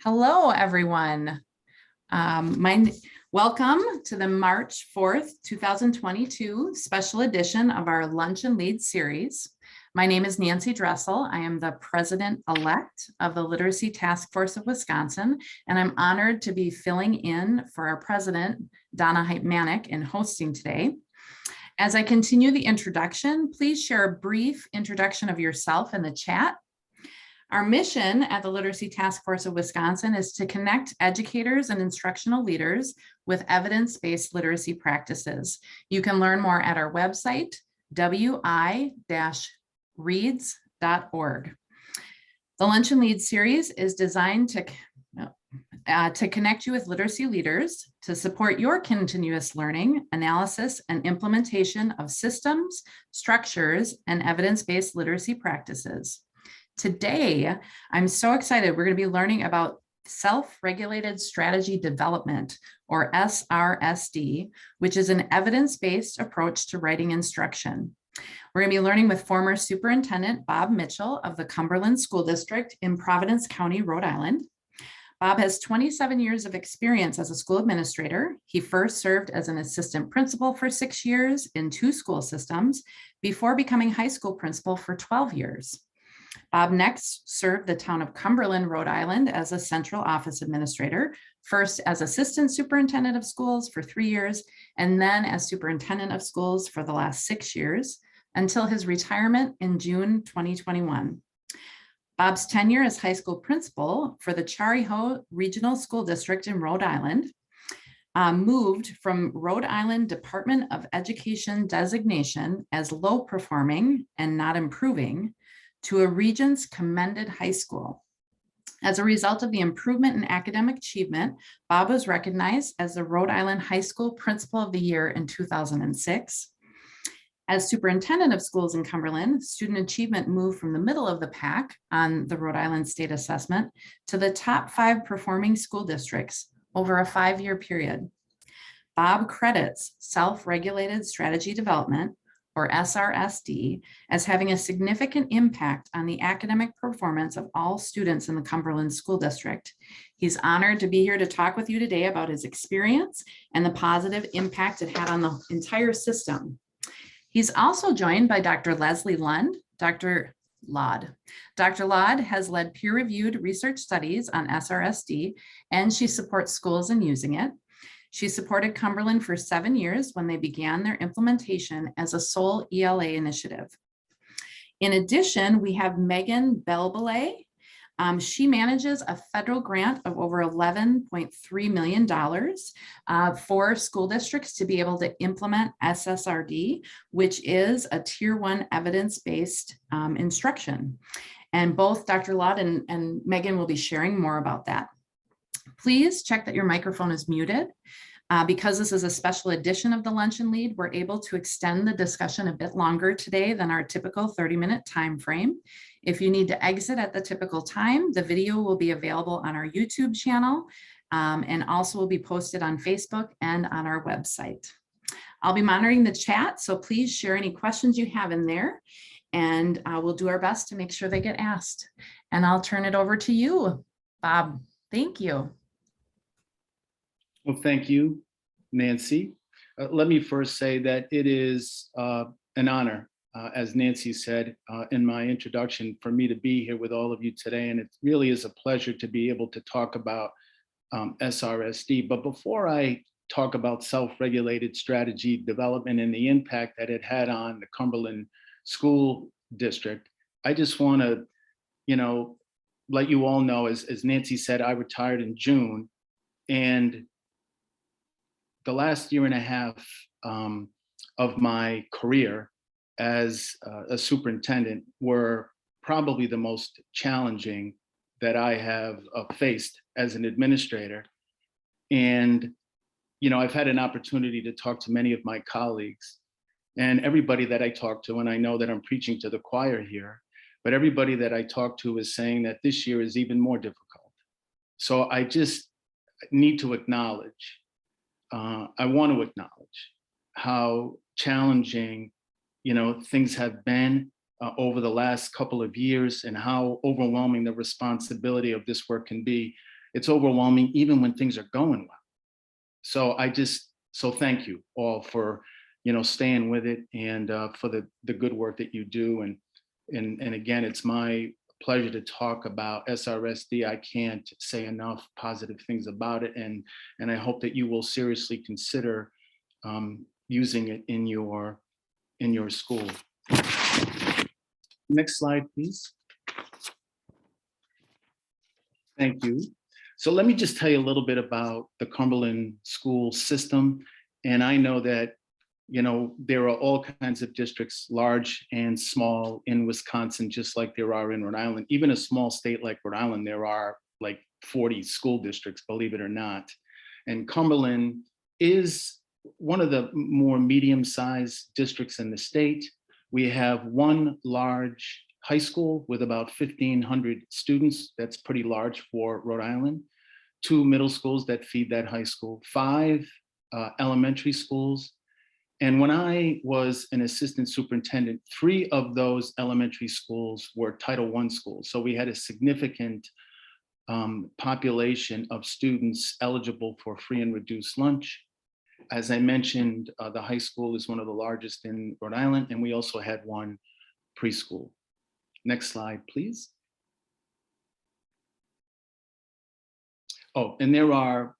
Hello, everyone. Welcome to the March 4th, 2022 special edition of our Lunch and Lead series. My name is Nancy Dressel. I am the president-elect of the Literacy Task Force of Wisconsin, and I'm honored to be filling in for our president, Donna Heidt-Manick, in hosting today. As I continue the introduction, please share a brief introduction of yourself in the chat. Our mission at the Literacy Task Force of Wisconsin is to connect educators and instructional leaders with evidence-based literacy practices. You can learn more at our website, wi-reads.org. The Lunch and Lead series is designed to connect you with literacy leaders to support your continuous learning, analysis, and implementation of systems, structures, and evidence-based literacy practices. Today, I'm so excited. We're going to be learning about self-regulated strategy development, or SRSD, which is an evidence-based approach to writing instruction. We're going to be learning with former Superintendent Bob Mitchell of the Cumberland School District in Providence County, Rhode Island. Bob has 27 years of experience as a school administrator. He first served as an assistant principal for 6 years in 2 school systems before becoming high school principal for 12 years. Bob next served the town of Cumberland, Rhode Island as a central office administrator, first as assistant superintendent of schools for 3 years, and then as superintendent of schools for the last 6 years, until his retirement in June 2021. Bob's tenure as high school principal for the Chariho Regional School District in Rhode Island moved from Rhode Island Department of Education designation as low performing and not improving to a region's commended high school. As a result of the improvement in academic achievement, Bob was recognized as the Rhode Island High School Principal of the Year in 2006. As superintendent of schools in Cumberland, student achievement moved from the middle of the pack on the Rhode Island State Assessment to the top 5 performing school districts over a 5-year period. Bob credits self-regulated strategy development, or SRSD, as having a significant impact on the academic performance of all students in the Cumberland School District. He's honored to be here to talk with you today about his experience and the positive impact it had on the entire system. He's also joined by Dr. Leslie Lund, Dr. Laud. Dr. Laud has led peer-reviewed research studies on SRSD, and she supports schools in using it. She supported Cumberland for 7 years when they began their implementation as a sole ELA initiative. In addition, we have Meghan Balbale. She manages a federal grant of over $11.3 million for school districts to be able to implement SSRD, which is a Tier 1 evidence-based instruction. And both Dr. Laud and Meghan will be sharing more about that. Please check that your microphone is muted. Because this is a special edition of the Lunch and Lead, we're able to extend the discussion a bit longer today than our typical 30-minute time frame. If you need to exit at the typical time, the video will be available on our YouTube channel and also will be posted on Facebook and on our website. I'll be monitoring the chat, so please share any questions you have in there, and we'll do our best to make sure they get asked. And I'll turn it over to you, Bob. Thank you. Well, thank you, Nancy. Let me first say that it is an honor, as Nancy said in my introduction, for me to be here with all of you today. And it really is a pleasure to be able to talk about SRSD. But before I talk about self-regulated strategy development and the impact that it had on the Cumberland School District, I just want to, let you all know, as Nancy said, I retired in June. And the last year and a half of my career as a superintendent were probably the most challenging that I have faced as an administrator. And, I've had an opportunity to talk to many of my colleagues, and everybody that I talk to, and I know that I'm preaching to the choir here, but everybody that I talk to is saying that this year is even more difficult. So I just need to acknowledge, I want to acknowledge how challenging, things have been over the last couple of years and how overwhelming the responsibility of this work can be. It's overwhelming even when things are going well. So thank you all for, staying with it, and for the good work that you do. And again, it's my pleasure to talk about SRSD. I can't say enough positive things about it, and I hope that you will seriously consider using it in your school. Next slide, please. Thank you. So let me just tell you a little bit about the Cumberland school system. And I know that, there are all kinds of districts, large and small, in Wisconsin, just like there are in Rhode Island. Even a small state like Rhode Island, there are like 40 school districts, believe it or not. And Cumberland is one of the more medium-sized districts in the state. We have one large high school with about 1,500 students. That's pretty large for Rhode Island. 2 middle schools that feed that high school, 5 elementary schools. And when I was an assistant superintendent, 3 of those elementary schools were Title I schools. So we had a significant population of students eligible for free and reduced lunch. As I mentioned, the high school is one of the largest in Rhode Island, and we also had one preschool. Next slide, please. Oh, and there are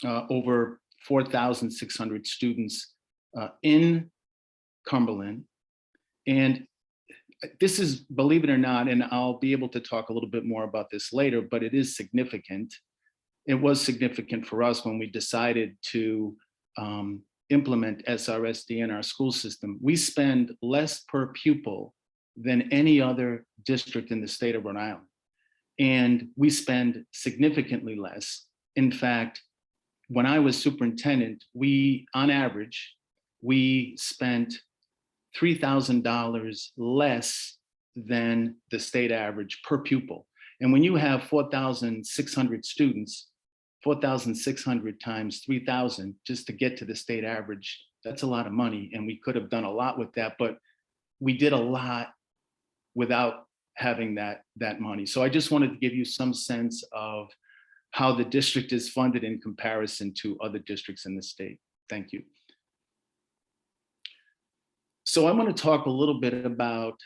over 4,600 students in Cumberland. And this is, believe it or not, and I'll be able to talk a little bit more about this later, but it is significant. It was significant for us when we decided to implement SRSD in our school system. We spend less per pupil than any other district in the state of Rhode Island. And we spend significantly less. In fact, when I was superintendent, on average, we spent $3,000 less than the state average per pupil. And when you have 4,600 students, 4,600 times 3,000 just to get to the state average, that's a lot of money. And we could have done a lot with that, but we did a lot without having that money. So I just wanted to give you some sense of how the district is funded in comparison to other districts in the state. Thank you. So I want to talk a little bit about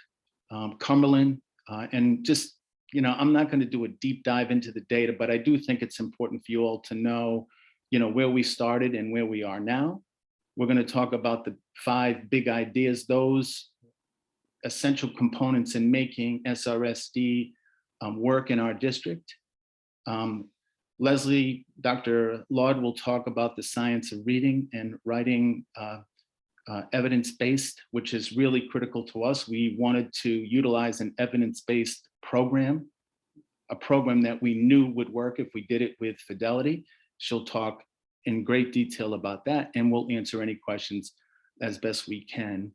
Cumberland, and just, I'm not going to do a deep dive into the data, but I do think it's important for you all to know, where we started and where we are now. We're going to talk about the 5 big ideas, those essential components in making SRSD work in our district. Leslie, Dr. Laud will talk about the science of reading and writing evidence-based, which is really critical to us. We wanted to utilize an evidence-based program, a program that we knew would work if we did it with fidelity. She'll talk in great detail about that, and we'll answer any questions as best we can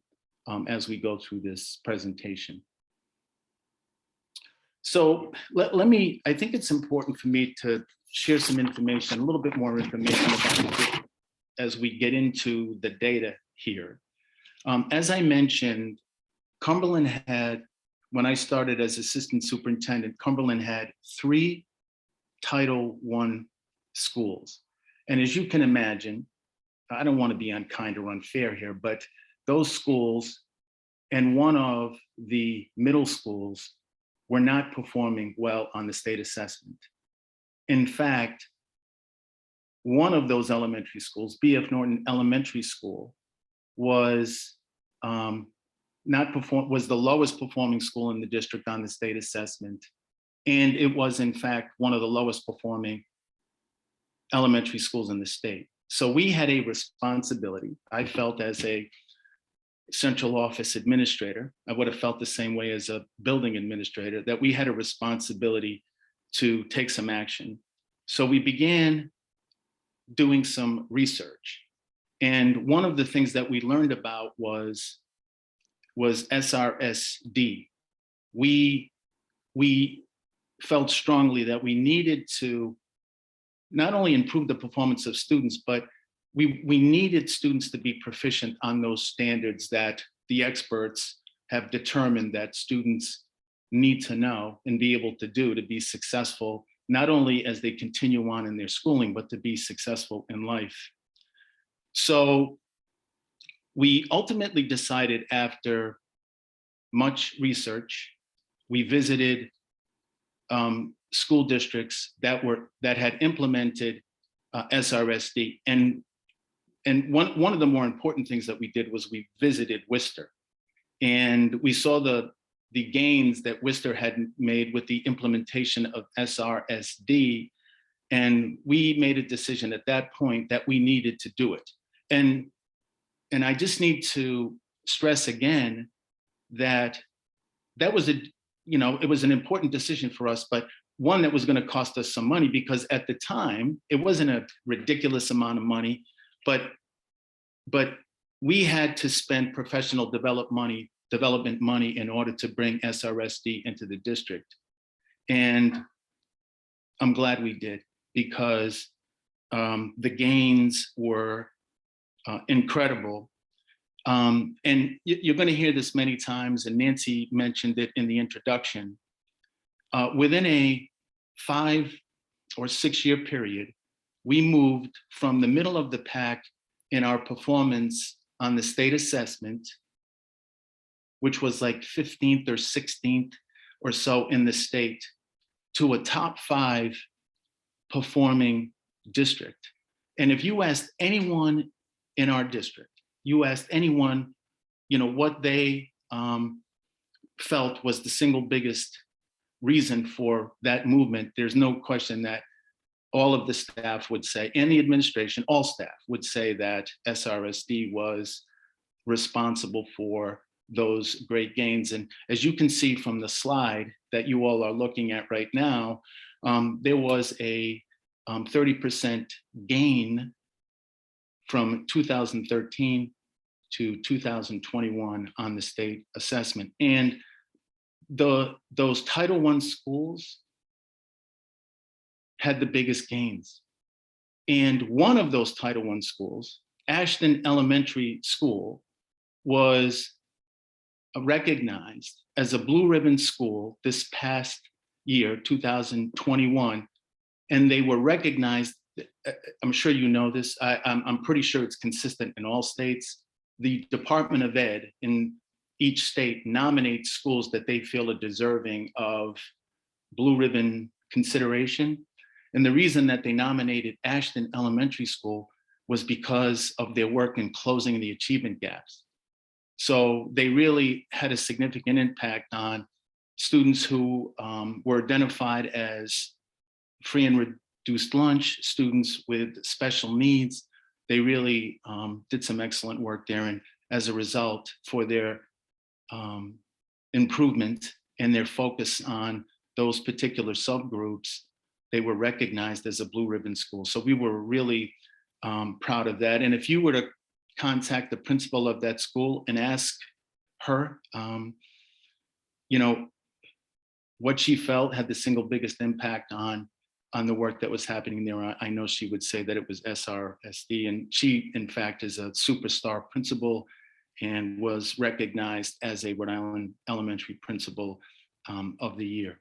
as we go through this presentation. So I think it's important for me to share some information, a little bit more information about it as we get into the data here. As I mentioned, Cumberland had, when I started as assistant superintendent, Cumberland had 3 Title I schools. And as you can imagine, I don't want to be unkind or unfair here, but those schools and one of the middle schools were not performing well on the state assessment. In fact, one of those elementary schools, B.F. Norton Elementary School, was the lowest performing school in the district on the state assessment. And it was, in fact, one of the lowest performing elementary schools in the state. So we had a responsibility, I felt, as a central office administrator, I would have felt the same way as a building administrator, that we had a responsibility to take some action. So we began doing some research. And one of the things that we learned about was SRSD. We felt strongly that we needed to not only improve the performance of students, but we needed students to be proficient on those standards that the experts have determined that students need to know and be able to do to be successful not only as they continue on in their schooling, but to be successful in life. So we ultimately decided, after much research, we visited school districts that had implemented SRSD. And one of the more important things that we did was we visited Worcester, and we saw the gains that Worcester had made with the implementation of SRSD. And we made a decision at that point that we needed to do it. And I just need to stress again that that was it was an important decision for us, but one that was going to cost us some money, because at the time it wasn't a ridiculous amount of money, but we had to spend professional development money in order to bring SRSD into the district. And I'm glad we did, because the gains were incredible. And you're going to hear this many times, and Nancy mentioned it in the introduction. Within a 5 or 6 year period, we moved from the middle of the pack in our performance on the state assessment, which was like 15th or 16th or so in the state, to a top 5 performing district. And if you asked anyone in our district, you asked anyone, what they felt was the single biggest reason for that movement, there's no question that all of the staff would say, and the administration, all staff would say that SRSD was responsible for those great gains. And as you can see from the slide that you all are looking at right now, there was a 30% gain from 2013 to 2021 on the state assessment. And those Title I schools had the biggest gains. And one of those Title I schools, Ashton Elementary School, was recognized as a blue ribbon school this past year, 2021. And they were recognized, I'm sure you know this, I'm pretty sure it's consistent in all states. The Department of Ed in each state nominates schools that they feel are deserving of blue ribbon consideration. And the reason that they nominated Ashton Elementary School was because of their work in closing the achievement gaps. So they really had a significant impact on students who were identified as free and reduced lunch, students with special needs. They really did some excellent work there. And as a result, for their improvement and their focus on those particular subgroups, they were recognized as a blue ribbon school. So we were really proud of that. And if you were to contact the principal of that school and ask her, what she felt had the single biggest impact on the work that was happening there, I know she would say that it was SRSD. And she, in fact, is a superstar principal and was recognized as a Rhode Island Elementary Principal of the Year.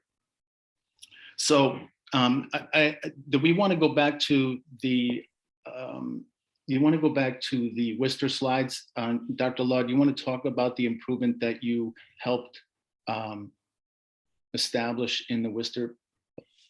So do we want to go back to the Worcester slides? Dr. Laud, do you want to talk about the improvement that you helped establish in the Worcester?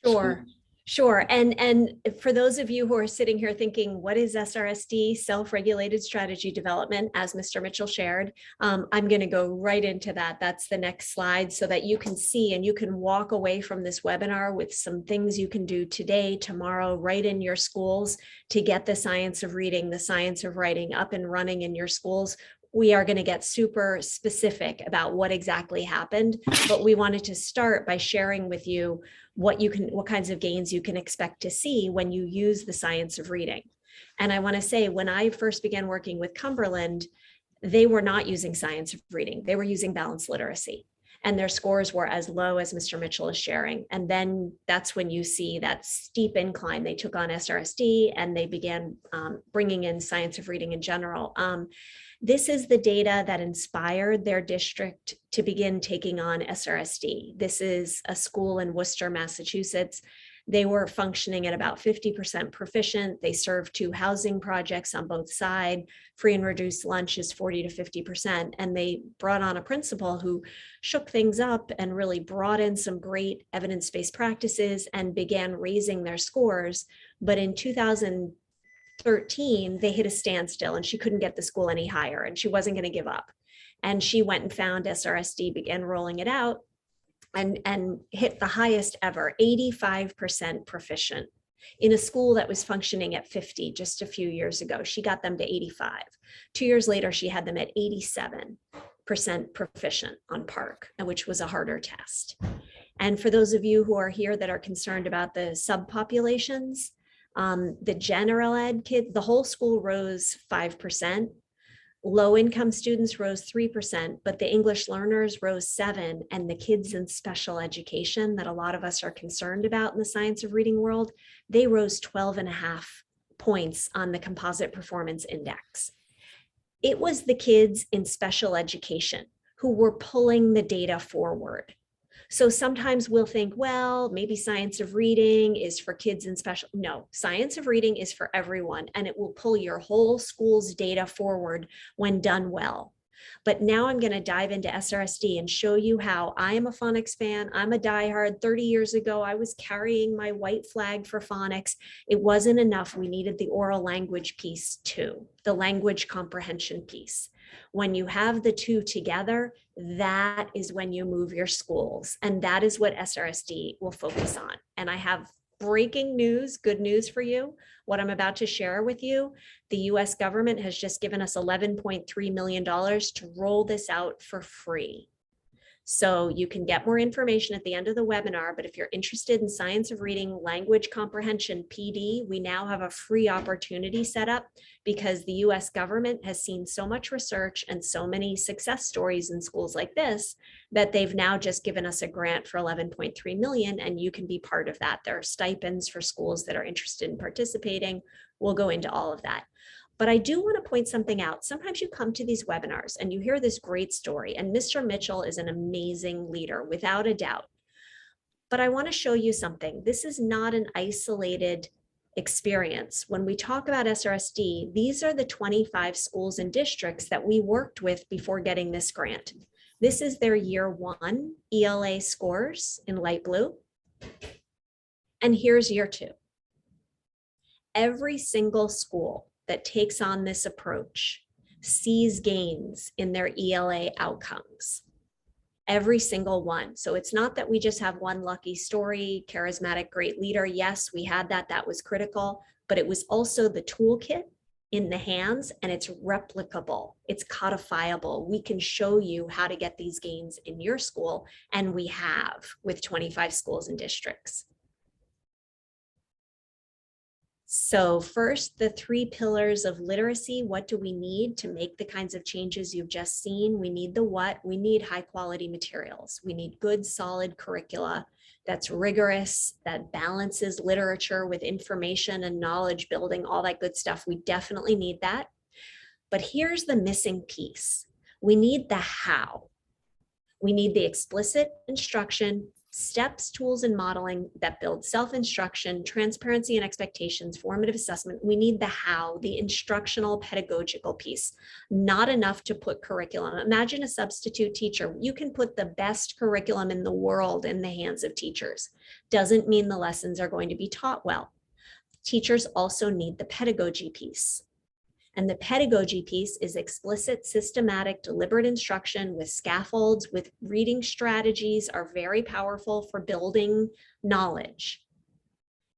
Sure. School? Sure. And for those of you who are sitting here thinking, what is SRSD, self-regulated strategy development, as Mr. Mitchell shared, I'm going to go right into that. That's the next slide, so that you can see and you can walk away from this webinar with some things you can do today, tomorrow, right in your schools to get the science of reading, the science of writing up and running in your schools. We are going to get super specific about what exactly happened, but we wanted to start by sharing with you what kinds of gains you can expect to see when you use the science of reading. And I want to say, when I first began working with Cumberland, they were not using science of reading. They were using balanced literacy, and their scores were as low as Mr. Mitchell is sharing. And then that's when you see that steep incline. They took on SRSD and they began bringing in science of reading in general. This is the data that inspired their district to begin taking on SRSD. This is a school in Worcester, Massachusetts. They were functioning at about 50% proficient. They served 2 housing projects on both sides. Free and reduced lunch is 40 to 50%. And they brought on a principal who shook things up and really brought in some great evidence-based practices and began raising their scores. But in 2013, they hit a standstill and she couldn't get the school any higher and she wasn't going to give up. And she went and found SRSD, began rolling it out, and hit the highest ever, 85% proficient in a school that was functioning at 50 just a few years ago. She got them to 85. 2 years later, she had them at 87% proficient on PARCC, which was a harder test. And for those of you who are here that are concerned about the subpopulations, the general ed kids, the whole school rose 5%. Low income students rose 3%, but the English learners rose 7%, and the kids in special education that a lot of us are concerned about in the science of reading world, they rose 12.5 points on the composite performance index. It was the kids in special education who were pulling the data forward. So sometimes we'll think, well, maybe science of reading is for kids in special. No, science of reading is for everyone, and it will pull your whole school's data forward when done well. But now I'm going to dive into SRSD and show you how I am a phonics fan. I'm a diehard. 30 years ago, I was carrying my white flag for phonics. It wasn't enough. We needed the oral language piece too, the language comprehension piece. When you have the two together, that is when you move your schools. And that is what SRSD will focus on. And I have breaking news, good news for you. What I'm about to share with you, the US government has just given us $11.3 million to roll this out for free. So you can get more information at the end of the webinar, but if you're interested in science of reading, language comprehension, PD, we now have a free opportunity set up because the US government has seen so much research and so many success stories in schools like this that they've now just given us a grant for 11.3 million, and you can be part of that. There are stipends for schools that are interested in participating. We'll go into all of that. But I do want to point something out. Sometimes you come to these webinars and you hear this great story, and Mr. Mitchell is an amazing leader, without a doubt. But I want to show you something. This is not an isolated experience. When we talk about SRSD, these are the 25 schools and districts that we worked with before getting this grant. This is their year 1 ELA scores in light blue. And here's year 2. Every single school that takes on this approach sees gains in their ELA outcomes. Every single one. So it's not that we just have one lucky story, charismatic, great leader. Yes, we had that. That was critical, but it was also the toolkit in the hands, and it's replicable. It's codifiable. We can show you how to get these gains in your school, and we have with 25 schools and districts. So first, the 3 pillars of literacy. What do we need to make the kinds of changes you've just seen? We need the what. We need high quality materials. We need good, solid curricula that's rigorous, that balances literature with information and knowledge building, all that good stuff. We definitely need that. But here's the missing piece. We need the how. We need the explicit instruction, steps, tools, and modeling that build self-instruction, transparency and expectations, formative assessment. We need the how, the instructional pedagogical piece. Not enough to put curriculum. Imagine a substitute teacher. You can put the best curriculum in the world in the hands of teachers. Doesn't mean the lessons are going to be taught well. Teachers also need the pedagogy piece. And the pedagogy piece is explicit, systematic, deliberate instruction with scaffolds, with reading strategies are very powerful for building knowledge.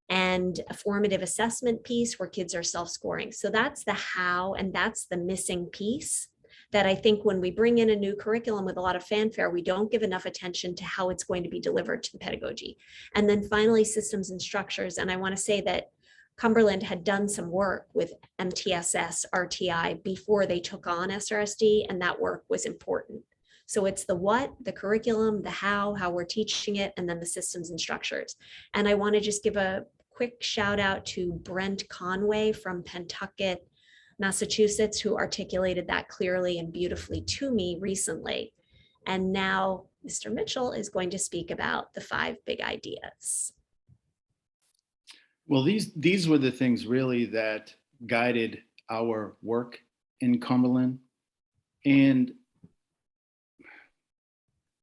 And a formative assessment piece where kids are self-scoring. So that's the how, and that's the missing piece that I think when we bring in a new curriculum with a lot of fanfare, we don't give enough attention to how it's going to be delivered to the pedagogy. And then finally, systems and structures. And I want to say that Cumberland had done some work with MTSS, RTI before they took on SRSD, and that work was important. So it's the what, the curriculum, the how we're teaching it, and then the systems and structures. And I want to just give a quick shout out to Brent Conway from Pentucket, Massachusetts, who articulated that clearly and beautifully to me recently. And now Mr. Mitchell is going to speak about the 5 big ideas. Well, these were the things really that guided our work in Cumberland. And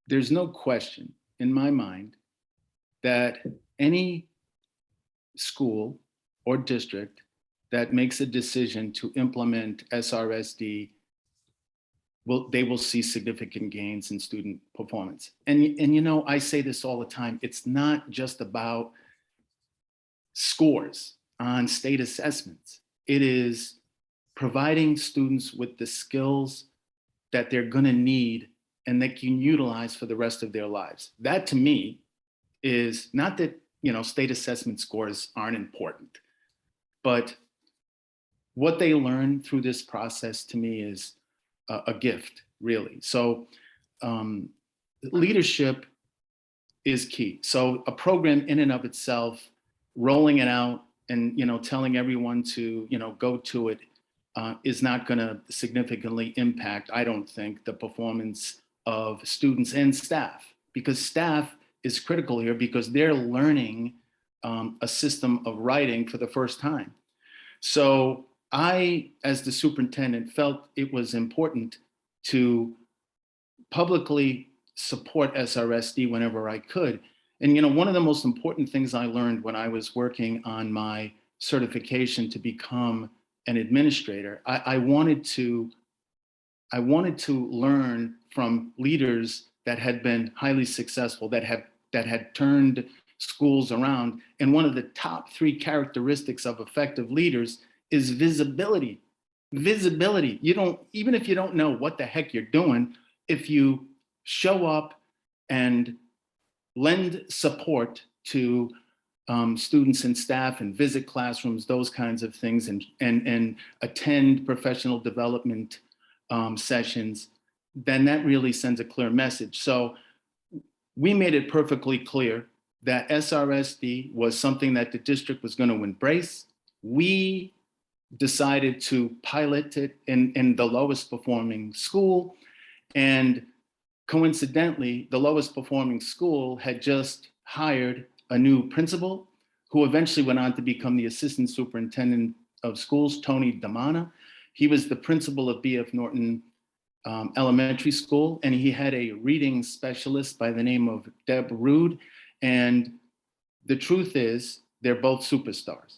there's no question in my mind that any school or district that makes a decision to implement SRSD they will see significant gains in student performance. And you know, I say this all the time, it's not just about scores on state assessments. It is providing students with the skills that they're going to need and they can utilize for the rest of their lives. That to me is not that, you know, state assessment scores aren't important, but what they learn through this process to me is a gift, really. So leadership is key. So a program in and of itself, rolling it out and, you know, telling everyone to, you know, go to it is not going to significantly impact, I don't think, the performance of students and staff, because staff is critical here because they're learning a system of writing for the first time. So I, as the superintendent, felt it was important to publicly support SRSD whenever I could. And, you know, one of the most important things I learned when I was working on my certification to become an administrator, I wanted to learn from leaders that had been highly successful, that had turned schools around. And one of the top 3 characteristics of effective leaders is visibility. Visibility. You don't, even if you don't know what the heck you're doing, if you show up and lend support to students and staff and visit classrooms, those kinds of things, and attend professional development sessions, then that really sends a clear message. So we made it perfectly clear that SRSD was something that the district was going to embrace. We decided to pilot it in the lowest performing school. And coincidentally, the lowest performing school had just hired a new principal who eventually went on to become the assistant superintendent of schools, Tony Damana. He was the principal of B.F. Norton Elementary School, and he had a reading specialist by the name of Deb Rude. And the truth is, they're both superstars.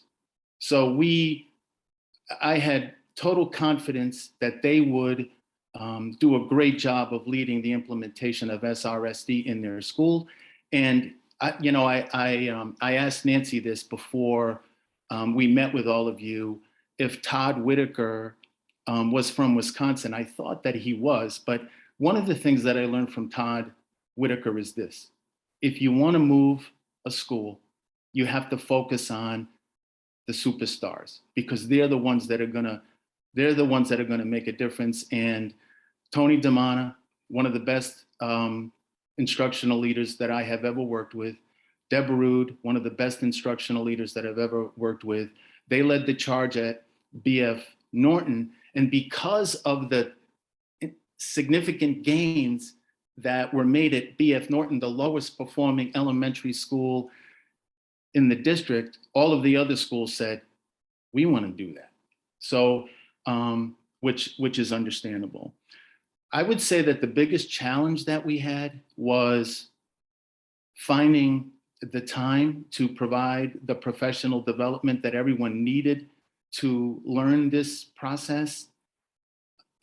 So I had total confidence that they would do a great job of leading the implementation of SRSD in their school. And I asked Nancy this before we met with all of you, if Todd Whitaker was from Wisconsin. I thought that he was, but one of the things that I learned from Todd Whitaker is this: if you want to move a school, you have to focus on the superstars, because they're the ones that are gonna make a difference. And Tony Damana, one of the best instructional leaders that I have ever worked with, Deb Rude, one of the best instructional leaders that I've ever worked with, they led the charge at BF Norton. And because of the significant gains that were made at BF Norton, the lowest performing elementary school in the district, all of the other schools said, we want to do that. So, which is understandable. I would say that the biggest challenge that we had was finding the time to provide the professional development that everyone needed to learn this process.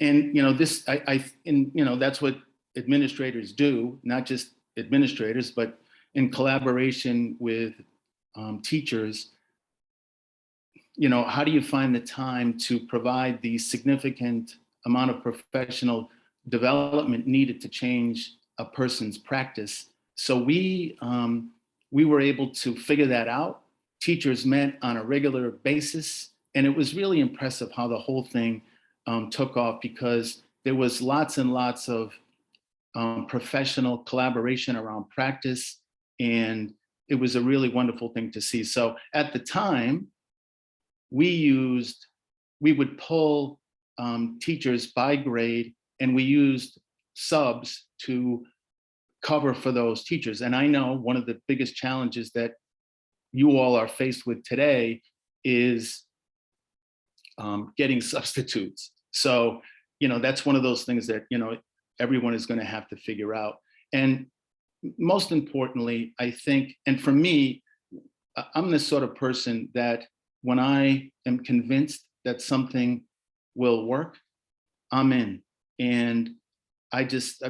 And, you know, that's what administrators do, not just administrators, but in collaboration with teachers. You know, how do you find the time to provide the significant amount of professional development needed to change a person's practice? So we were able to figure that out. Teachers met on a regular basis, and it was really impressive how the whole thing took off, because there was lots and lots of professional collaboration around practice, and it was a really wonderful thing to see. So at the time, we would pull teachers by grade, and we used subs to cover for those teachers. And I know one of the biggest challenges that you all are faced with today is getting substitutes. So, that's one of those things that, everyone is going to have to figure out. And most importantly, I think, and for me, I'm the sort of person that when I am convinced that something will work, I'm in. And I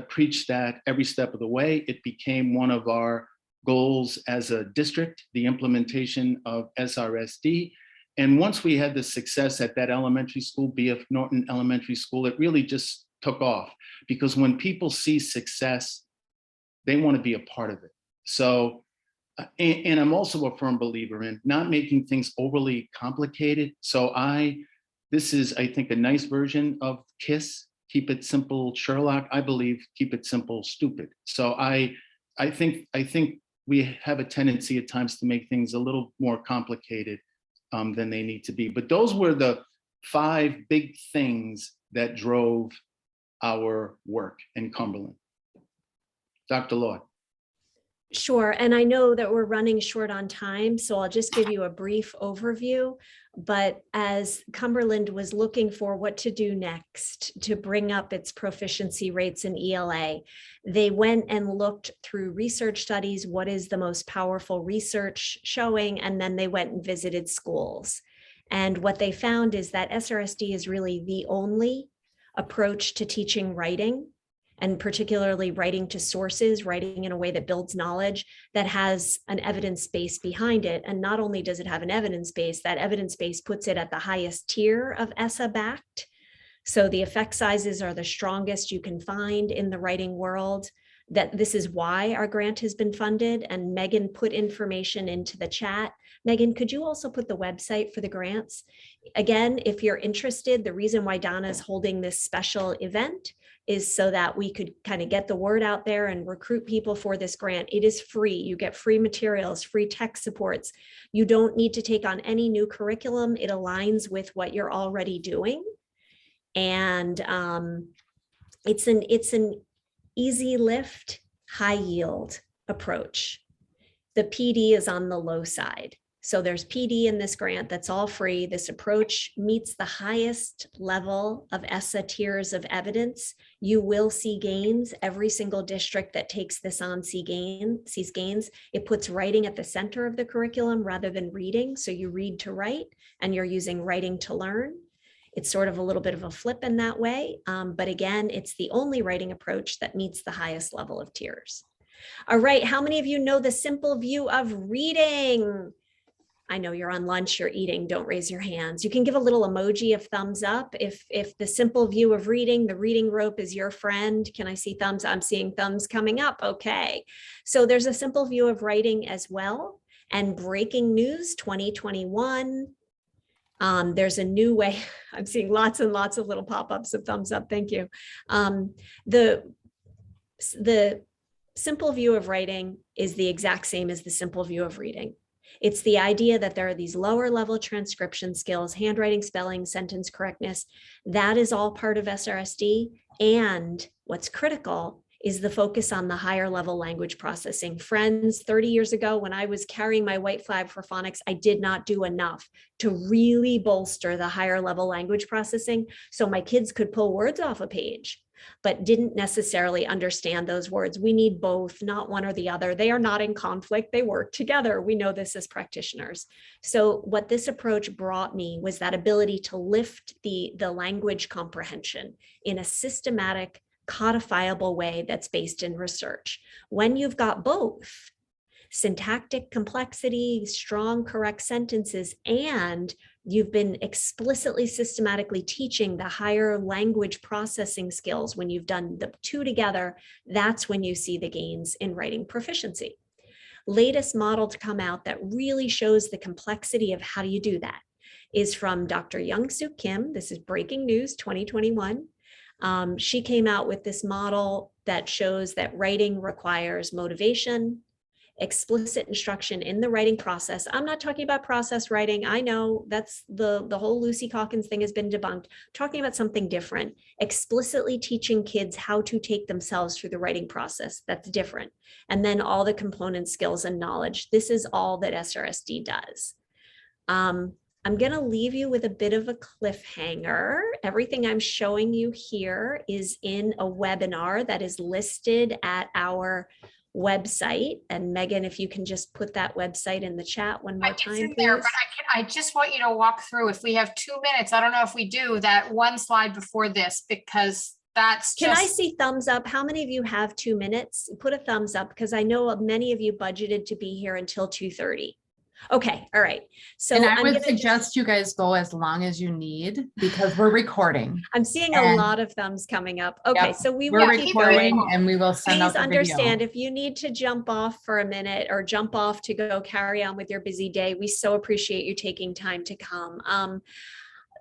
preach that every step of the way. It became one of our goals as a district, the implementation of SRSD. And once we had the success at that elementary school, BF Norton Elementary School, it really just took off, because when people see success, they want to be a part of it. So, and I'm also a firm believer in not making things overly complicated. So this is, I think, a nice version of KISS, keep it simple, Sherlock. I believe keep it simple, stupid. So I think we have a tendency at times to make things a little more complicated than they need to be. But those were the 5 big things that drove our work in Cumberland. Dr. Laud. Sure. And I know that we're running short on time, so I'll just give you a brief overview. But as Cumberland was looking for what to do next to bring up its proficiency rates in ELA, they went and looked through research studies, what is the most powerful research showing, and then they went and visited schools. And what they found is that SRSD is really the only approach to teaching writing, and particularly writing to sources, writing in a way that builds knowledge, that has an evidence base behind it. And not only does it have an evidence base, that evidence base puts it at the highest tier of ESSA backed. So the effect sizes are the strongest you can find in the writing world. That this is why our grant has been funded, and Megan put information into the chat. Megan, could you also put the website for the grants? Again, if you're interested, the reason why Donna's holding this special event is so that we could kind of get the word out there and recruit people for this grant. It is free. You get free materials, free tech supports. You don't need to take on any new curriculum. It aligns with what you're already doing. And it's an easy lift, high yield approach. The PD is on the low side. So there's PD in this grant that's all free. This approach meets the highest level of ESSA tiers of evidence. You will see gains. Every single district that takes this on sees gains. It puts writing at the center of the curriculum rather than reading. So you read to write, and you're using writing to learn. It's sort of a little bit of a flip in that way. But again, it's the only writing approach that meets the highest level of tiers. All right, how many of you know the simple view of reading? I know you're on lunch, you're eating, don't raise your hands. You can give a little emoji of thumbs up. If the simple view of reading, the reading rope is your friend. Can I see thumbs? I'm seeing thumbs coming up. Okay. So there's a simple view of writing as well. And breaking news 2021. There's a new way. I'm seeing lots and lots of little pop-ups of thumbs up. Thank you. The simple view of writing is the exact same as the simple view of reading. It's the idea that there are these lower level transcription skills, handwriting, spelling, sentence correctness. That is all part of SRSD. And what's critical is the focus on the higher level language processing. Friends, 30 years ago, when I was carrying my white flag for phonics, I did not do enough to really bolster the higher level language processing so my kids could pull words off a page, but didn't necessarily understand those words. We need both, not one or the other. They are not in conflict, they work together. We know this as practitioners. So what this approach brought me was that ability to lift the language comprehension in a systematic, codifiable way that's based in research. When you've got both syntactic complexity, strong, correct sentences, and you've been explicitly systematically teaching the higher language processing skills, when you've done the two together, that's when you see the gains in writing proficiency. Latest model to come out that really shows the complexity of how do you do that is from Dr. Young-Soo Kim. This is breaking news 2021. She came out with this model that shows that writing requires motivation, explicit instruction in the writing process. I'm not talking about process writing. I know that's the whole Lucy Calkins thing has been debunked. I'm talking about something different, explicitly teaching kids how to take themselves through the writing process. That's different. And then all the component skills and knowledge. This is all that SRSD does. I'm going to leave you with a bit of a cliffhanger. Everything I'm showing you here is in a webinar that is listed at our website. And Megan, if you can just put that website in the chat one more time, in there, please. but I just want you to walk through, if we have 2 minutes, I don't know if we do, that one slide before this, because that's Can I just, see thumbs up? How many of you have 2 minutes? Put a thumbs up, because I know many of you budgeted to be here until 2:30. Okay, all right. So And I I'm would gonna suggest you guys go as long as you need because we're recording. I'm seeing a and- lot of thumbs coming up. Okay, Yep, so we We're will keep recording going. and we will send out Please the understand, video. if you need to jump off for a minute or jump off to go carry on with your busy day, we so appreciate you taking time to come.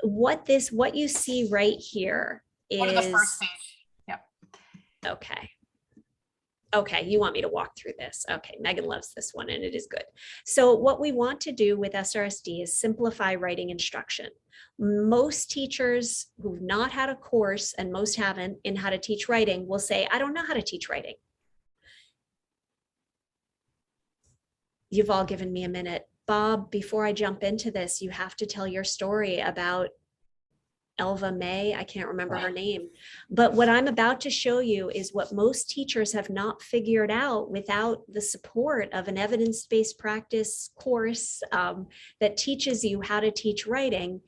What you see right here one of the first is, page. Yep. okay. Okay, you want me to walk through this. Okay, Megan loves this one and it is good. So what we want to do with SRSD is simplify writing instruction. Most teachers who've not had a course, and most haven't, in how to teach writing will say, I don't know how to teach writing. You've all given me a minute. Bob, before I jump into this, you have to tell your story about Elva May, I can't remember her name, but what I'm about to show you is what most teachers have not figured out without the support of an evidence-based practice course that teaches you how to teach writing.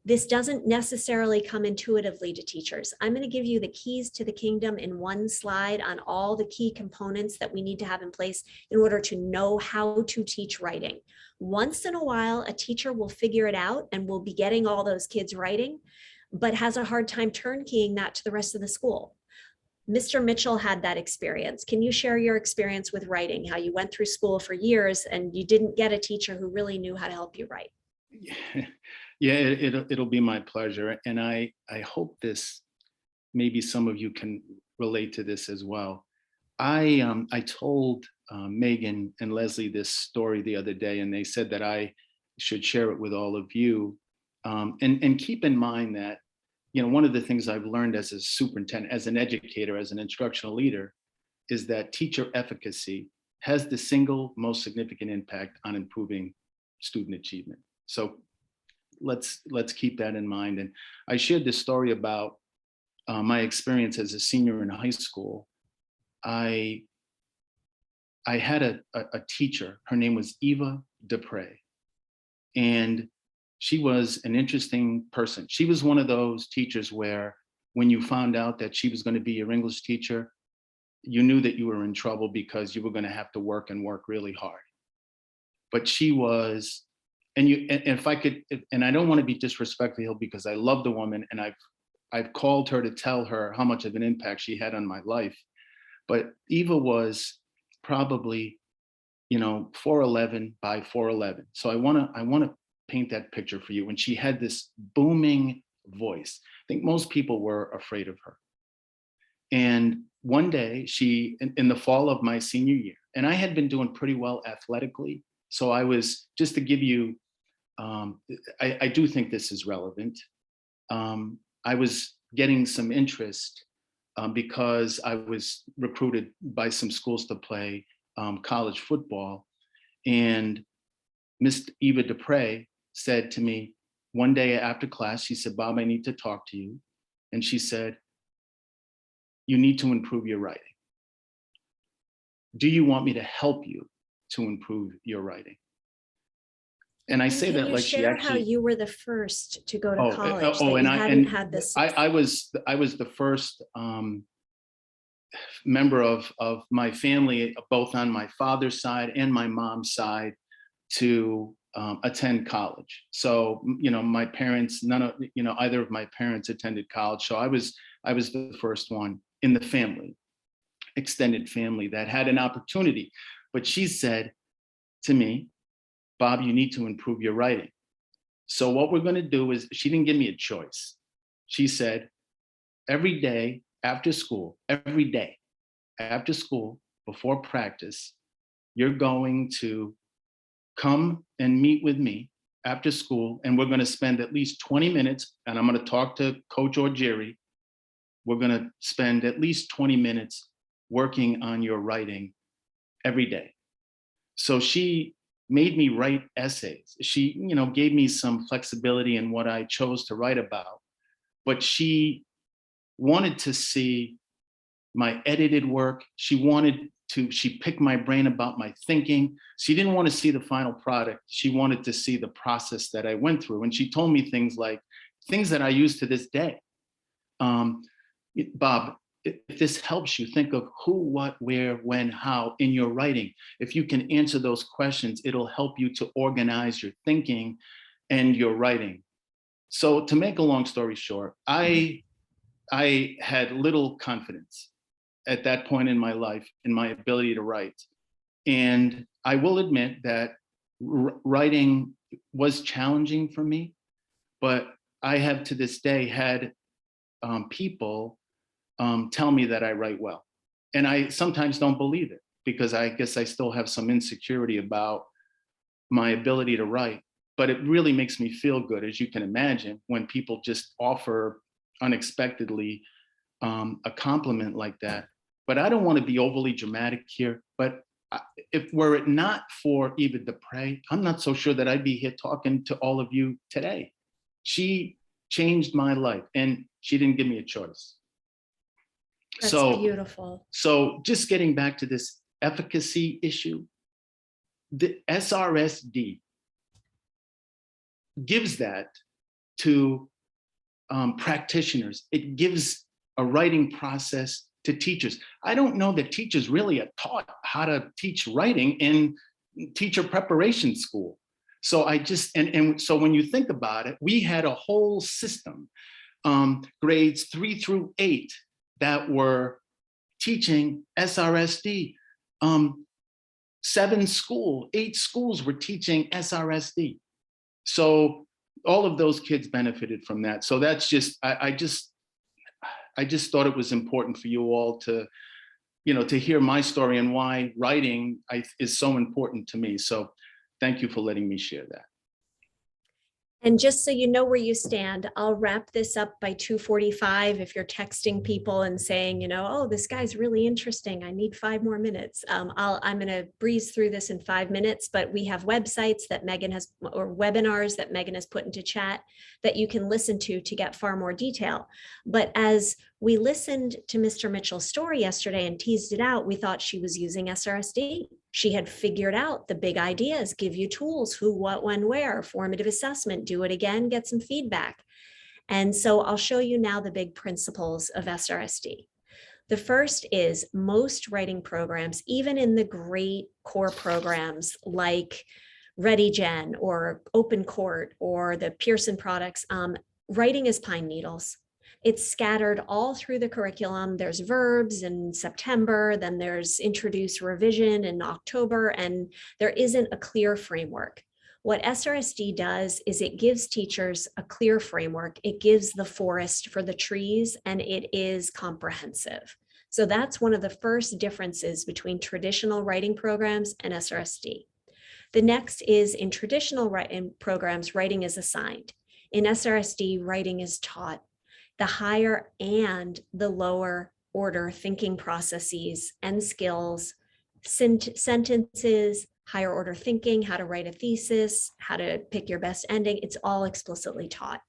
This doesn't necessarily come intuitively to teachers. I'm going to give you the keys to the kingdom in one slide on all the key components that we need to have in place in order to know how to teach writing. Once in a while, a teacher will figure it out and will be getting all those kids writing, but has a hard time turnkeying that to the rest of the school. Mr. Mitchell had that experience. Can you share your experience with writing, how you went through school for years and you didn't get a teacher who really knew how to help you write? Yeah, it'll be my pleasure. And I hope this, maybe some of you can relate to this as well. I told Megan and Leslie this story the other day, and they said that I should share it with all of you. And keep in mind that, you know, one of the things I've learned as a superintendent, as an educator, as an instructional leader, is that teacher efficacy has the single most significant impact on improving student achievement. So let's keep that in mind. And I shared this story about my experience as a senior in high school. I had a teacher, her name was Eva Dupre, and she was an interesting person. She was one of those teachers where when you found out that she was going to be your English teacher, you knew that you were in trouble because you were going to have to work really hard. But she was, and if I could, and I don't want to be disrespectful because I love the woman and I've called her to tell her how much of an impact she had on my life. But Eva was probably, 4'11" by 4'11". So I want to paint that picture for you. And she had this booming voice. I think most people were afraid of her. And one day she, in the fall of my senior year, and I had been doing pretty well athletically. So I was, just to give you, I do think this is relevant. I was getting some interest because I was recruited by some schools to play college football. And Miss Eva Dupre said to me one day after class, she said, Bob, I need to talk to you. And she said, you need to improve your writing. Do you want me to help you to improve your writing? And I say that like she actually. How you were the first to go to college. And you hadn't had this. I was the first member of my family, both on my father's side and my mom's side, to attend college. So my parents, either of my parents attended college. So I was the first one in the family, extended family, that had an opportunity. But she said to me, Bob, you need to improve your writing. So what we're going to do is, she didn't give me a choice. She said, every day after school, before practice, you're going to come and meet with me after school, and we're going to spend at least 20 minutes, and I'm going to talk to Coach or Jerry. We're going to spend at least 20 minutes working on your writing every day. So she made me write essays. She, gave me some flexibility in what I chose to write about, but she wanted to see my edited work. She picked my brain about my thinking. She didn't want to see the final product. She wanted to see the process that I went through. And she told me things that I use to this day. Bob, if this helps you think of who, what, where, when, how in your writing, if you can answer those questions, it'll help you to organize your thinking and your writing. So to make a long story short, I had little confidence at that point in my life in my ability to write. And I will admit that writing was challenging for me, but I have to this day had people tell me that I write well. And I sometimes don't believe it because I guess I still have some insecurity about my ability to write. But it really makes me feel good, as you can imagine, when people just offer unexpectedly a compliment like that. But I don't want to be overly dramatic here. But if were it not for Eva Dupre, I'm not so sure that I'd be here talking to all of you today. She changed my life, and she didn't give me a choice. That's So beautiful. So just getting back to this efficacy issue, the SRSD gives that to practitioners. It gives a writing process to teachers. I don't know that teachers really are taught how to teach writing in teacher preparation school. So so when you think about it, we had a whole system, grades 3 through 8, that were teaching SRSD. 8 schools were teaching SRSD. So all of those kids benefited from that. So that's just, I just thought it was important for you all to, to hear my story and why writing is so important to me. So thank you for letting me share that. And just so you know where you stand, I'll wrap this up by 2:45. If you're texting people and saying, oh, this guy's really interesting, I need 5 more minutes. I'm going to breeze through this in 5 minutes, but we have websites that Meghan has, or webinars that Meghan has put into chat that you can listen to get far more detail. But as we listened to Mr. Mitchell's story yesterday and teased it out, we thought she was using SRSD. She had figured out the big ideas, give you tools, who, what, when, where, formative assessment, do it again, get some feedback. And so I'll show you now the big principles of SRSD. The first is most writing programs, even in the great core programs like ReadyGen or Open Court or the Pearson products, writing is pine needles. It's scattered all through the curriculum. There's verbs in September, then there's introduce revision in October, and there isn't a clear framework. What SRSD does is it gives teachers a clear framework. It gives the forest for the trees, and it is comprehensive. So that's one of the first differences between traditional writing programs and SRSD. The next is in traditional writing programs, writing is assigned. In SRSD, writing is taught. The higher and the lower order thinking processes and skills, sentences, higher order thinking, how to write a thesis, how to pick your best ending, it's all explicitly taught.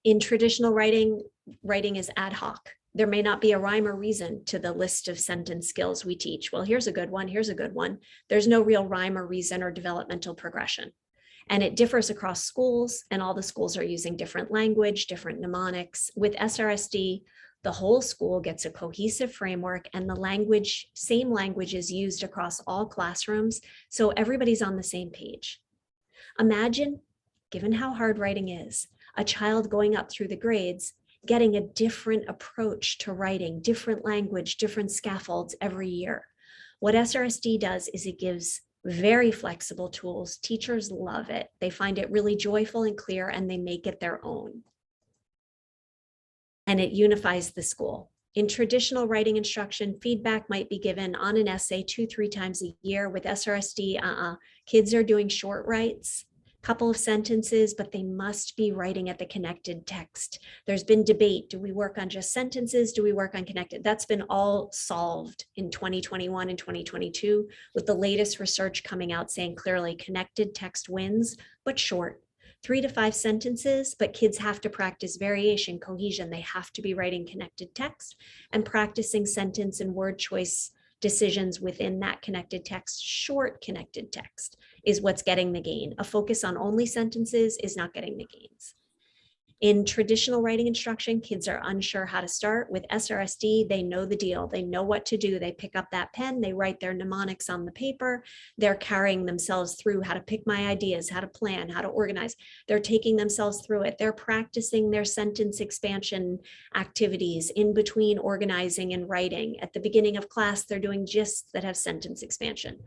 In traditional writing, writing is ad hoc. There may not be a rhyme or reason to the list of sentence skills we teach. Well, here's a good one, here's a good one. There's no real rhyme or reason or developmental progression. And it differs across schools, and all the schools are using different language, different mnemonics. With SRSD, the whole school gets a cohesive framework, and the language, same language is used across all classrooms, so everybody's on the same page. Imagine, given how hard writing is, a child going up through the grades, getting a different approach to writing, different language, different scaffolds every year. What SRSD does is it gives very flexible tools. Teachers love it. They find it really joyful and clear, and they make it their own. And it unifies the school. In traditional writing instruction, feedback might be given on an essay 2-3 times a year. With SRSD, kids are doing short writes, couple of sentences, but they must be writing at the connected text. There's been debate. Do we work on just sentences? Do we work on connected? That's been all solved in 2021 and 2022 with the latest research coming out saying clearly connected text wins, but short. 3 to 5 sentences, but kids have to practice variation, cohesion. They have to be writing connected text and practicing sentence and word choice decisions within that connected text. Short connected text is what's getting the gain. A focus on only sentences is not getting the gains. In traditional writing instruction, kids are unsure how to start. With SRSD, they know the deal. They know what to do. They pick up that pen, they write their mnemonics on the paper. They're carrying themselves through how to pick my ideas, how to plan, how to organize. They're taking themselves through it. They're practicing their sentence expansion activities in between organizing and writing. At the beginning of class, they're doing gists that have sentence expansion.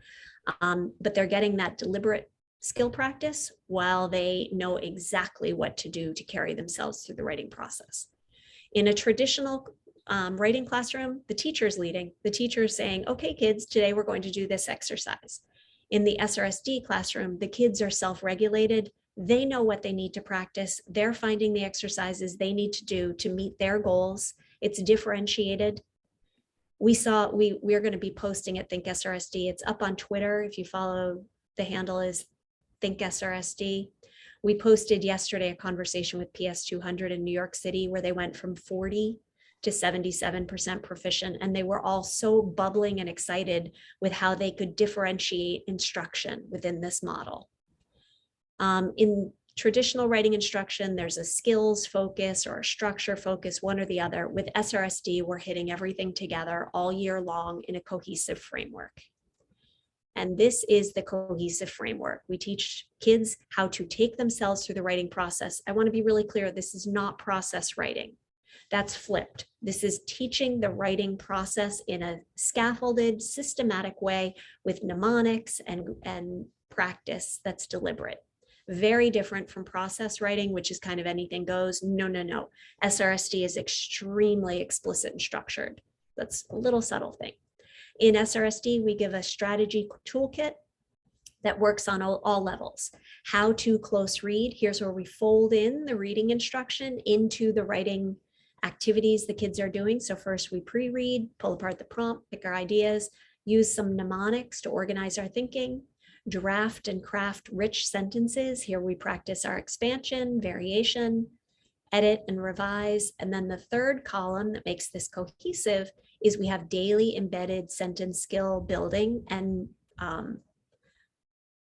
But they're getting that deliberate skill practice while they know exactly what to do to carry themselves through the writing process. In a traditional writing classroom, the teacher's leading. The teacher is saying, okay, kids, today we're going to do this exercise. In the SRSD classroom, the kids are self-regulated. They know what they need to practice. They're finding the exercises they need to do to meet their goals. It's differentiated. We're going to be posting at thinkSRSD. It's up on Twitter. If you follow, the handle is thinkSRSD. We posted yesterday a conversation with PS200 in New York City where they went from 40 to 77% proficient, and they were all so bubbling and excited with how they could differentiate instruction within this model. In traditional writing instruction, there's a skills focus or a structure focus, one or the other. With SRSD, we're hitting everything together all year long in a cohesive framework. And this is the cohesive framework. We teach kids how to take themselves through the writing process. I want to be really clear, this is not process writing. That's flipped. This is teaching the writing process in a scaffolded, systematic way with mnemonics and practice that's deliberate. Very different from process writing, which is kind of anything goes. No. SRSD is extremely explicit and structured. That's a little subtle thing. In SRSD, we give a strategy toolkit that works on all levels. How to close read. Here's where we fold in the reading instruction into the writing activities the kids are doing. So first we pre-read, pull apart the prompt, pick our ideas, use some mnemonics to organize our thinking, draft and craft rich sentences. Here we practice our expansion, variation, edit and revise. And then the third column that makes this cohesive is we have daily embedded sentence skill building and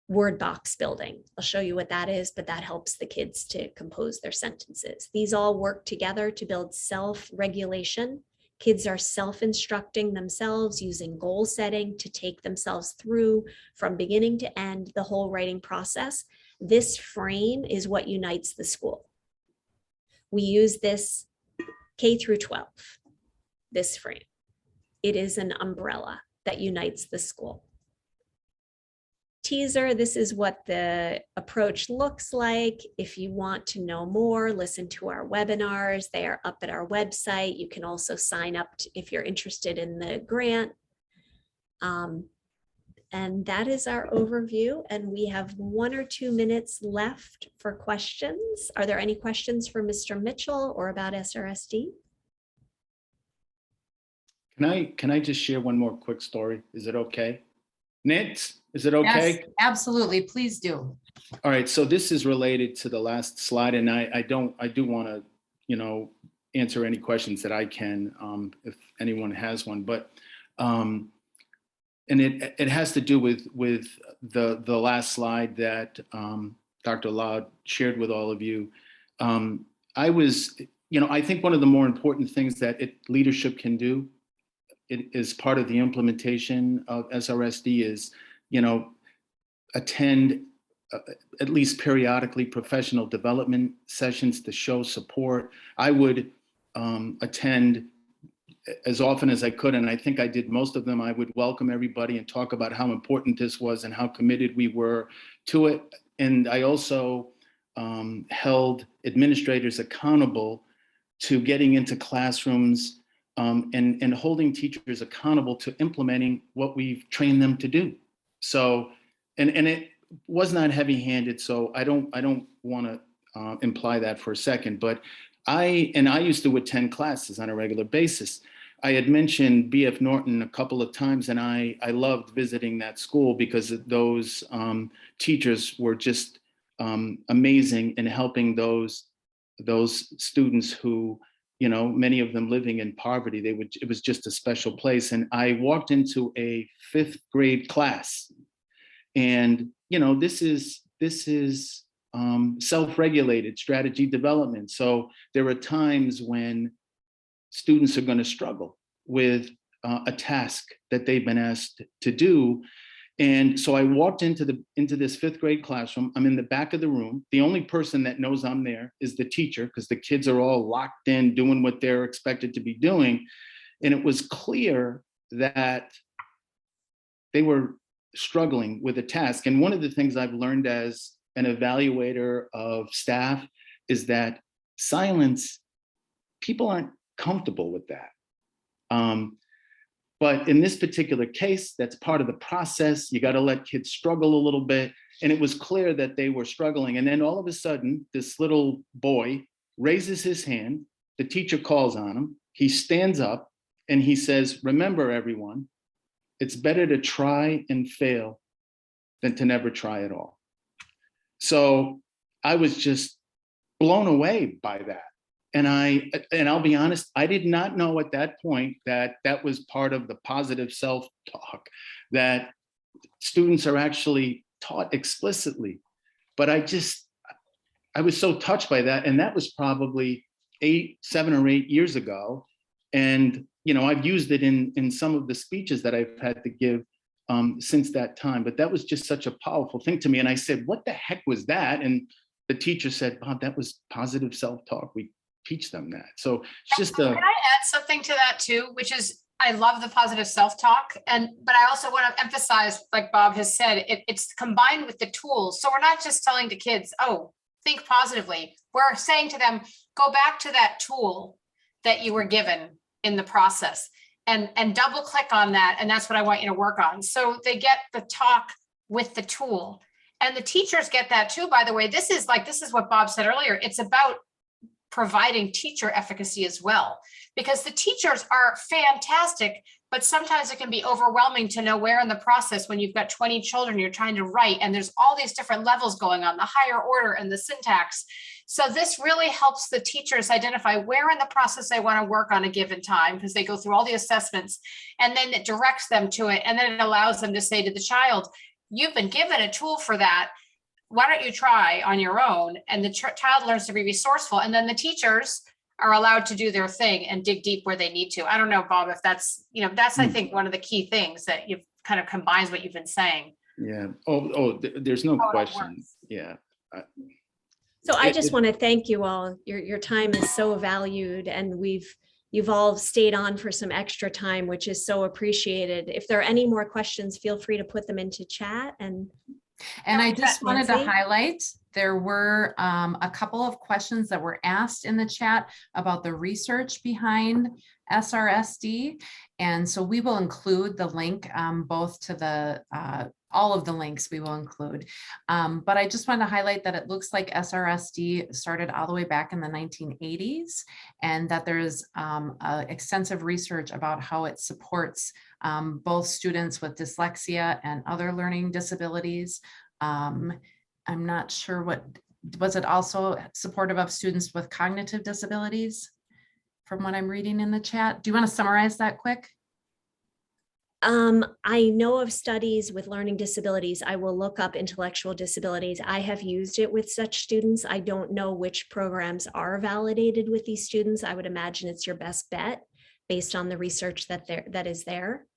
word box building. I'll show you what that is, but that helps the kids to compose their sentences. These all work together to build self-regulation. Kids are self-instructing themselves using goal setting to take themselves through from beginning to end the whole writing process. This frame is what unites the school. We use this K through 12, this frame. It is an umbrella that unites the school. Teaser, this is what the approach looks like. If you want to know more, listen to our webinars. They are up at our website. You can also sign up if you're interested in the grant. And that is our overview. And we have 1 or 2 minutes left for questions. Are there any questions for Mr. Mitchell or about SRSD? Can I just share one more quick story? Is it okay? Nance, is it okay? Yes, absolutely. Please do. All right. So this is related to the last slide, and I do want to, answer any questions that I can, if anyone has one. But and it has to do with the last slide that Dr. Laud shared with all of you. I think one of the more important things that leadership can do, it is part of the implementation of SRSD is, attend at least periodically professional development sessions to show support. I would attend as often as I could, and I think I did most of them. I would welcome everybody and talk about how important this was and how committed we were to it. And I also held administrators accountable to getting into classrooms and holding teachers accountable to implementing what we've trained them to do. So, and it was not heavy-handed, so I don't want to imply that for a second, but I used to attend classes on a regular basis. I had mentioned BF Norton a couple of times, and I loved visiting that school because those teachers were just amazing in helping those students who, you know, many of them living in poverty. It was just a special place. And I walked into a 5th grade class, and you know, this is self-regulated strategy development. So there are times when students are going to struggle with a task that they've been asked to do. And so I walked into this 5th grade classroom. I'm in the back of the room. The only person that knows I'm there is the teacher, because the kids are all locked in doing what they're expected to be doing. And it was clear that they were struggling with a task. And one of the things I've learned as an evaluator of staff is that silence, people aren't comfortable with that. But in this particular case, that's part of the process. You got to let kids struggle a little bit. And it was clear that they were struggling. And then all of a sudden, this little boy raises his hand. The teacher calls on him. He stands up and he says, "Remember, everyone, it's better to try and fail than to never try at all." So I was just blown away by that. And I'll be honest, I did not know at that point that that was part of the positive self-talk, that students are actually taught explicitly. But I was so touched by that. And that was probably 7 or 8 years ago. And, you know, I've used it in some of the speeches that I've had to give since that time. But that was just such a powerful thing to me. And I said, "What the heck was that?" And the teacher said, "Bob, that was positive self-talk. We teach them that." So it's just Can I add something to that too, which is, I love the positive self-talk, but I also want to emphasize, like Bob has said, it's combined with the tools. So we're not just telling the kids, "Oh, think positively." We're saying to them, go back to that tool that you were given in the process and double click on that. And that's what I want you to work on. So they get the talk with the tool, and the teachers get that too. By the way, this is what Bob said earlier. It's about providing teacher efficacy as well, because the teachers are fantastic, but sometimes it can be overwhelming to know where in the process, when you've got 20 children you're trying to write, and there's all these different levels going on, the higher order and the syntax. So this really helps the teachers identify where in the process they want to work on a given time, because they go through all the assessments, and then it directs them to it. And then it allows them to say to the child, "You've been given a tool for that. Why don't you try on your own?" And the child learns to be resourceful. And then the teachers are allowed to do their thing and dig deep where they need to. I don't know, Bob, if that's, I think one of the key things that you've kind of combines what you've been saying. Yeah. There's no question. Yeah. So I just want to thank you all. Your time is so valued, and you've all stayed on for some extra time, which is so appreciated. If there are any more questions, feel free to put them into chat. And I just wanted to Nancy? highlight, there were a couple of questions that were asked in the chat about the research behind SRSD. And so we will include the link both to the all of the links we will include. But I just wanted to highlight that it looks like SRSD started all the way back in the 1980s, and that there's extensive research about how it supports both students with dyslexia and other learning disabilities. I'm not sure was it also supportive of students with cognitive disabilities from what I'm reading in the chat? Do you want to summarize that quick? I know of studies with learning disabilities. I will look up intellectual disabilities. I have used it with such students. I don't know which programs are validated with these students. I would imagine it's your best bet based on the research that is there.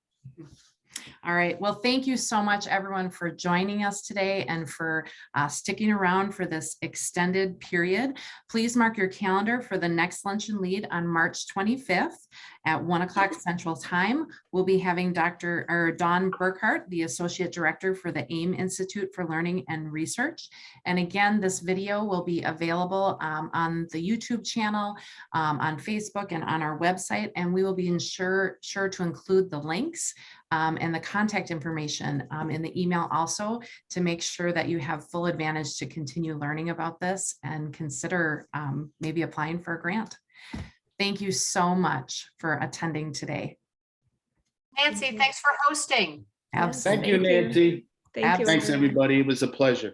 All right. Well, thank you so much, everyone, for joining us today and for sticking around for this extended period. Please mark your calendar for the next Lunch and Lead on March 25th at 1 o'clock Central Time. We'll be having Dawn Burkhart, the Associate Director for the AIM Institute for Learning and Research. And again, this video will be available on the YouTube channel, on Facebook, and on our website. And we will be sure to include the links and the contact information in the email also, to make sure that you have full advantage to continue learning about this and consider maybe applying for a grant. Thank you so much for attending today. Nancy, thanks for hosting. Yes, Absolutely. Thank you, Nancy. Thank you. Thanks, everyone. everybody. It was a pleasure.